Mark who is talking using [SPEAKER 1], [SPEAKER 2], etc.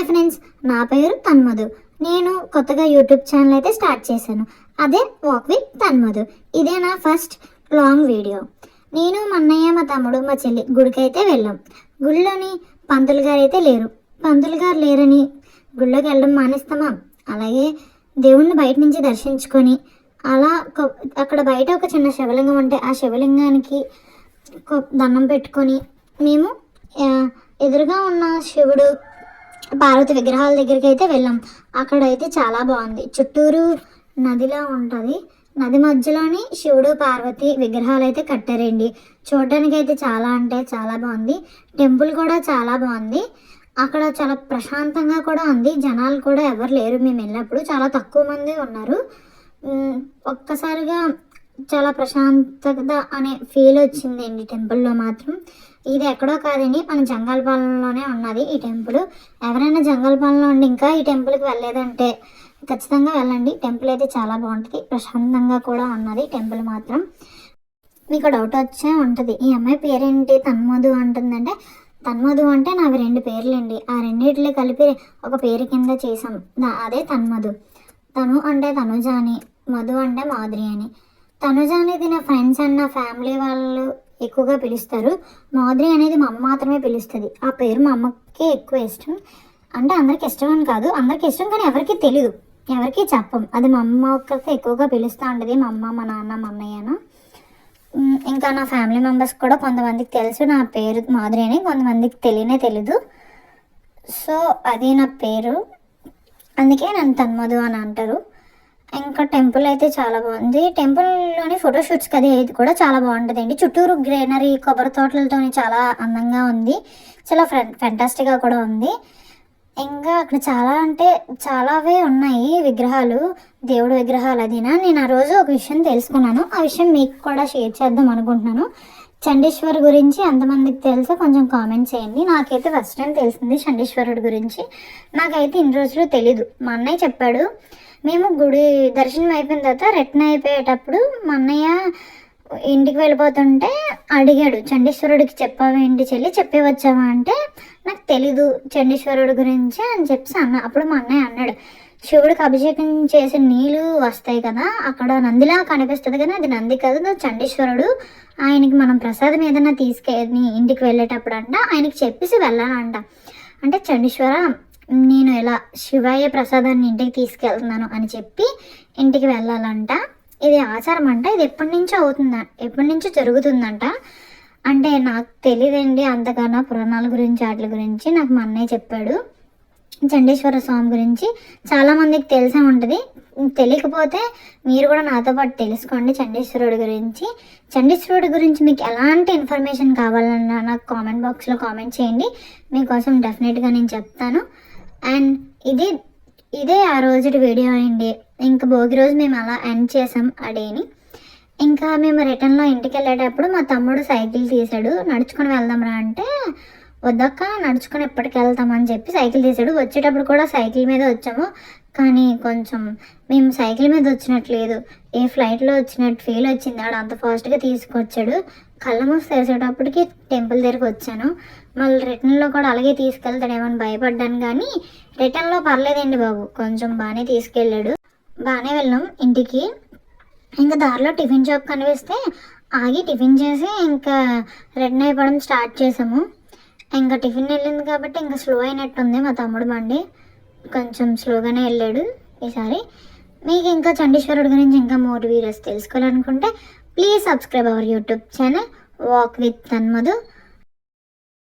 [SPEAKER 1] Hi friends, నా పేరు తన్మధు. నేను కొత్తగా యూట్యూబ్ ఛానల్ అయితే స్టార్ట్ చేశాను. అదే వాక్ విత్ తన్మధు. ఇదే నా ఫస్ట్ లాంగ్ వీడియో. నేను మా అన్నయ్య, మా తమ్ముడు, మా చెల్లి గుడికి అయితే వెళ్ళాం. గుడిలోని పంతులు గారు అయితే లేరు. పంతులు గారు లేరని గుడిలోకి వెళ్ళడం మానేస్తామా? అలాగే దేవుణ్ణి బయట నుంచి దర్శించుకొని అలా అక్కడ బయట ఒక చిన్న శివలింగం ఉంటే ఆ శివలింగానికి దండం పెట్టుకొని మేము ఎదురుగా ఉన్న శివుడు, పార్వతి విగ్రహాల దగ్గరికి అయితే వెళ్ళాం. అక్కడైతే చాలా బాగుంది. చుట్టూరు నదిలా ఉంటుంది. నది మధ్యలోని శివుడు, పార్వతి విగ్రహాలు అయితే కట్టారండి. చూడడానికి అయితే చాలా అంటే చాలా బాగుంది. టెంపుల్ కూడా చాలా బాగుంది. అక్కడ చాలా ప్రశాంతంగా కూడా ఉంది. జనాలు కూడా ఎవరు లేరు. మేము వెళ్ళినప్పుడు చాలా తక్కువ మంది ఉన్నారు. ఒక్కసారిగా చాలా ప్రశాంతత అనే ఫీల్ వచ్చిందండి టెంపుల్లో మాత్రం. ఇది ఎక్కడో కాదండి, మన జంగల్పాలెంలోనే ఉన్నది ఈ టెంపుల్. ఎవరైనా జంగల్పాలెంలో ఉండి ఇంకా ఈ టెంపుల్కి వెళ్ళలేదంటే ఖచ్చితంగా వెళ్ళండి. టెంపుల్ అయితే చాలా బాగుంటుంది, ప్రశాంతంగా కూడా ఉన్నది టెంపుల్ మాత్రం. మీకు డౌట్ వచ్చే ఉంటుంది, ఈ అమ్మాయి పేరేంటి తన్మధు అంటుందంటే, తన్మధు అంటే నాకు 2 పేర్లండి. ఆ రెండిట్లు కలిపి ఒక పేరు కింద చేసాం, అదే తన్మధు. తను అంటే తనుజ అని, మధు అంటే మాధురి అని. తనుజ అనేది నా ఫ్రెండ్స్ అండ్ నా ఫ్యామిలీ వాళ్ళు ఎక్కువగా పిలుస్తారు. మాధురి అనేది మా అమ్మ మాత్రమే పిలుస్తుంది. ఆ పేరు మా అమ్మకి ఎక్కువ ఇష్టం. అంటే అందరికి ఇష్టం అని కాదు, అందరికి ఇష్టం కానీ ఎవరికి తెలీదు, ఎవరికి చెప్పం. అది మా అమ్మ ఒక్కరికి ఎక్కువగా పిలుస్తూ ఉంటుంది. మా అమ్మ, మా నాన్న, మా అన్నయ్యను. ఇంకా నా ఫ్యామిలీ మెంబర్స్ కూడా కొంతమందికి తెలుసు నా పేరు మాధురి అని, కొంతమందికి తెలీదు. సో అది నా పేరు, అందుకే నన్ను తన్మధు అని అంటారు. ఇంకా టెంపుల్ అయితే చాలా బాగుంది. టెంపుల్లోని ఫోటోషూట్స్ కదా, ఇది కూడా చాలా బాగుంటుందండి. చుట్టూరు గ్రీనరీ, కొబ్బరి తోటలతో చాలా అందంగా ఉంది. చాలా ఫెంటాస్టిక్గా కూడా ఉంది. ఇంకా అక్కడ చాలా అంటే చాలావే ఉన్నాయి విగ్రహాలు, దేవుడు విగ్రహాలు. అదినా నేను ఆ రోజు ఒక విషయం తెలుసుకున్నాను. ఆ విషయం మీకు కూడా షేర్ చేద్దాం అనుకుంటున్నాను. చండీశ్వర్ గురించి ఎంతమందికి తెలుసో కొంచెం కామెంట్ చేయండి. నాకైతే ఫస్ట్ టైం తెలిసింది చండీశ్వరుడు గురించి. నాకైతే ఇన్ని రోజులు తెలీదు. మా అన్నయ్య చెప్పాడు. మేము గుడి దర్శనం అయిపోయిన తర్వాత రిటర్న్ అయిపోయేటప్పుడు మా అన్నయ్య ఇంటికి వెళ్ళిపోతుంటే అడిగాడు, చండీశ్వరుడికి చెప్పావేంటి చెల్లి, చెప్పి వచ్చావా అంటే, నాకు తెలీదు చండీశ్వరుడు గురించి అని చెప్పి అన్న. అప్పుడు మా అన్నయ్య అన్నాడు, శివుడికి అభిషేకం చేసే నీళ్ళు వస్తాయి కదా, అక్కడ నందిలా కనిపిస్తుంది కదా, అది నంది కాదు, అది చండీశ్వరుడు. ఆయనకి మనం ప్రసాదం ఏదైనా తీసుకెళ్ళి ఇంటికి వెళ్ళేటప్పుడు అంట ఆయనకి చెప్పేసి వెళ్ళాలంట. అంటే చండీశ్వర, నేను ఇలా శివయ్య ప్రసాదాన్ని ఇంటికి తీసుకెళ్తున్నాను అని చెప్పి ఇంటికి వెళ్ళాలంట. ఇది ఆచారం అంట. ఇది ఎప్పటి నుంచో జరుగుతుందంట. అంటే నాకు తెలియదండి అంతకన్నా పురాణాల గురించి వాటి గురించి. నాకు మా అన్నయ్య చెప్పాడు. చండీశ్వర స్వామి గురించి చాలామందికి తెలిసే ఉంటుంది. తెలియకపోతే మీరు కూడా నాతో పాటు తెలుసుకోండి చండీశ్వరుడి గురించి. చండీశ్వరుడి గురించి మీకు ఎలాంటి ఇన్ఫర్మేషన్ కావాలన్నా నాకు కామెంట్ బాక్స్లో కామెంట్ చేయండి. మీకోసం డెఫినెట్గా నేను చెప్తాను. అండ్ ఇదే ఆ రోజుటి వీడియో అండి. ఇంకా భోగి రోజు మేము అలా ఎండ్ చేసాం ఆ డేని. ఇంకా మేము రిటర్న్లో ఇంటికి వెళ్ళేటప్పుడు మా తమ్ముడు సైకిల్ తీసాడు. నడుచుకొని వెళ్దాంరా అంటే, వద్దక్క నడుచుకొని ఎప్పటికి వెళ్తామని చెప్పి సైకిల్ తీసాడు. వచ్చేటప్పుడు కూడా సైకిల్ మీద వచ్చాము, కానీ కొంచెం మేము సైకిల్ మీద వచ్చినట్లేదు, ఏ ఫ్లైట్లో వచ్చినట్టు ఫీల్ వచ్చింది. ఆడు అంత ఫాస్ట్గా తీసుకొచ్చాడు. కళ్ళ మూసి తెరిచేటప్పటికి టెంపుల్ దగ్గరికి వచ్చాను. మళ్ళీ రిటర్న్లో కూడా అలాగే తీసుకెళ్తాడేమని భయపడ్డాను, కానీ రిటర్న్లో పర్లేదండి బాబు, కొంచెం బాగానే తీసుకెళ్ళాడు. బాగానే వెళ్ళాం ఇంటికి. ఇంకా దారిలో టిఫిన్ షాప్ కనిపిస్తే ఆగి టిఫిన్ చేసి ఇంకా రిటర్న్ అయిపోవడం స్టార్ట్ చేసాము. ఇంకా టిఫిన్ వెళ్ళింది కాబట్టి ఇంకా స్లో అయినట్టుంది మా తమ్ముడు బండి, కొంచెం స్లోగానే వెళ్ళాడు ఈసారి. మీకు ఇంకా చండీశ్వరుడు గురించి ఇంకా మోర్ వీడియోస్ తెలుసుకోవాలనుకుంటే please subscribe our YouTube channel walk with తన్మధు.